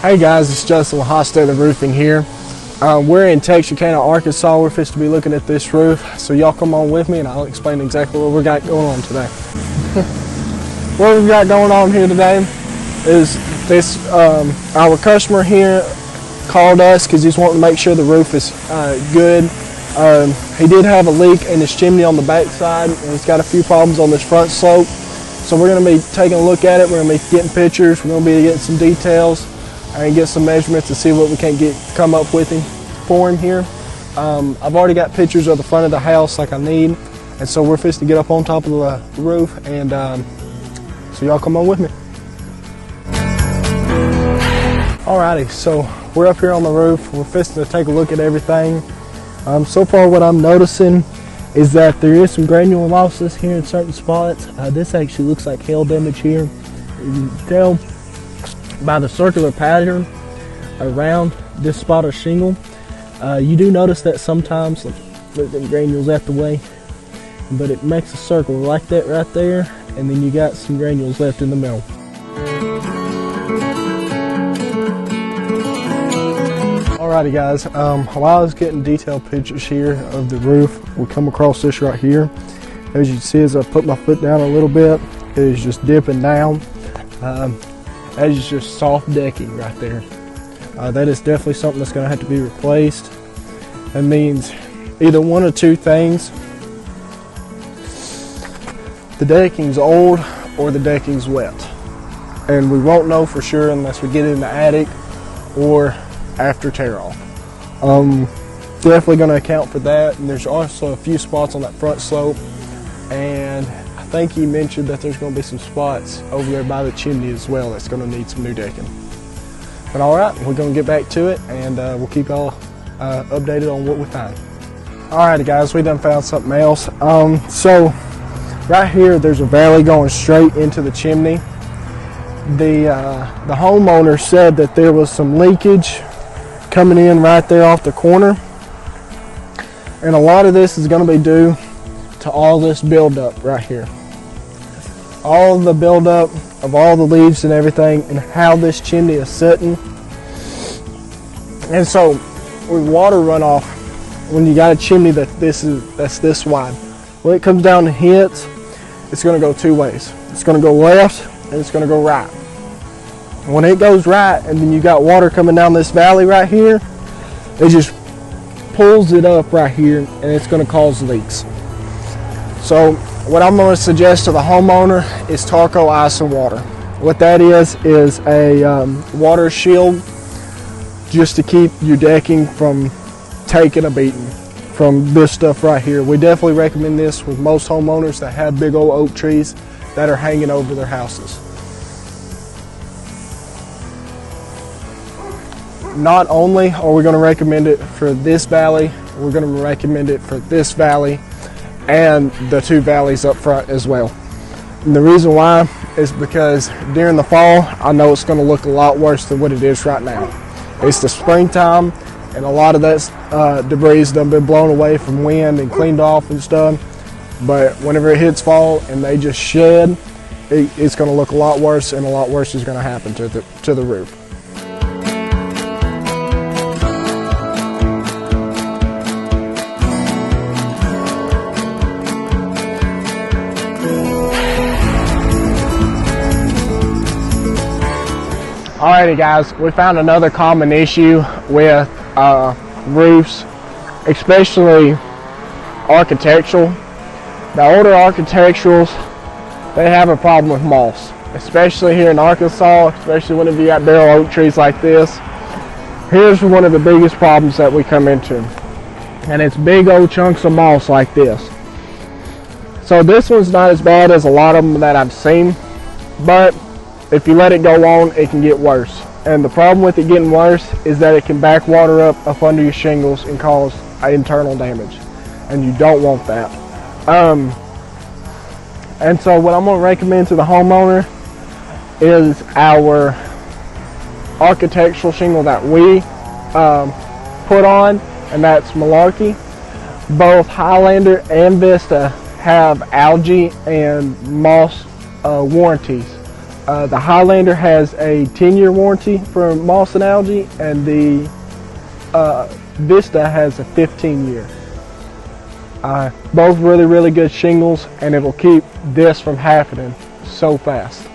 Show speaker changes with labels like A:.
A: Hey guys, it's Justin with Hostetler Roofing here. We're in Texarkana, Arkansas. We're supposed to be looking at this roof, so y'all come on with me and I'll explain exactly what we got going on today. What we've got going on here today is this, our customer here called us because he's wanting to make sure the roof is good. He did have a leak in his chimney on the back side, and he's got a few problems on this front slope. So we're going to be taking a look at it. We're going to be getting pictures. We're going to be getting some details and get some measurements to see what we can come up with for him here. I've already got pictures of the front of the house like I need, and so we're fixing to get up on top of the roof, and so y'all come on with me. Alrighty, so we're up here on the roof. We're fixing to take a look at everything. So far what I'm noticing is that there is some granule losses here in certain spots. This actually looks like hail damage here. You can tell by the circular pattern around this spot of shingle. You do notice that sometimes, let them granules out the way, but it makes a circle like that right there, and then you got some granules left in the middle. Alrighty guys, while I was getting detailed pictures here of the roof, we come across this right here. As you can see, as I put my foot down a little bit, it is just dipping down. That is just soft decking right there. That is definitely something that's going to have to be replaced. That means either one or two things. The decking's old or the decking's wet. And we won't know for sure unless we get in the attic or after tear off. Definitely going to account for that. And there's also a few spots on that front slope, and I think he mentioned that there's going to be some spots over there by the chimney as well that's going to need some new decking. But alright, we're going to get back to it, and we'll keep y'all updated on what we find. Alrighty guys, we done found something else. So right here there's a valley going straight into the chimney. The homeowner said that there was some leakage coming in right there off the corner, and a lot of this is going to be due to all this buildup right here. All the buildup of all the leaves and everything, and how this chimney is sitting. And so with water runoff, when you got a chimney that's this wide, when it comes down and hits, it's going to go two ways. It's going to go left and it's going to go right. When it goes right, and then you got water coming down this valley right here, it just pulls it up right here, and it's going to cause leaks. So what I'm going to suggest to the homeowner is Tarco ice and water. What that is a water shield, just to keep your decking from taking a beating from this stuff right here. We definitely recommend this with most homeowners that have big old oak trees that are hanging over their houses. Not only are we going to recommend it for this valley, we're going to recommend it for this valley and the two valleys up front as well. And the reason why is because during the fall, I know it's going to look a lot worse than what it is right now. It's the springtime, and a lot of that debris has been blown away from wind and cleaned off and stuff. But whenever it hits fall and they just shed, it's going to look a lot worse, and a lot worse is going to happen to the roof. Alrighty guys, we found another common issue with roofs, especially architectural. The older architecturals, they have a problem with moss, especially here in Arkansas, especially whenever you got barrel oak trees like this. Here's one of the biggest problems that we come into, and it's big old chunks of moss like this. So this one's not as bad as a lot of them that I've seen, but if you let it go on, it can get worse. And the problem with it getting worse is that it can back water up under your shingles and cause internal damage. And you don't want that. And so what I'm going to recommend to the homeowner is our architectural shingle that we put on, and that's Malarkey. Both Highlander and Vista have algae and moss warranties The Highlander has a 10-year warranty for moss and algae, and the Vista has a 15-year. Both really, really good shingles, and it will keep this from happening so fast.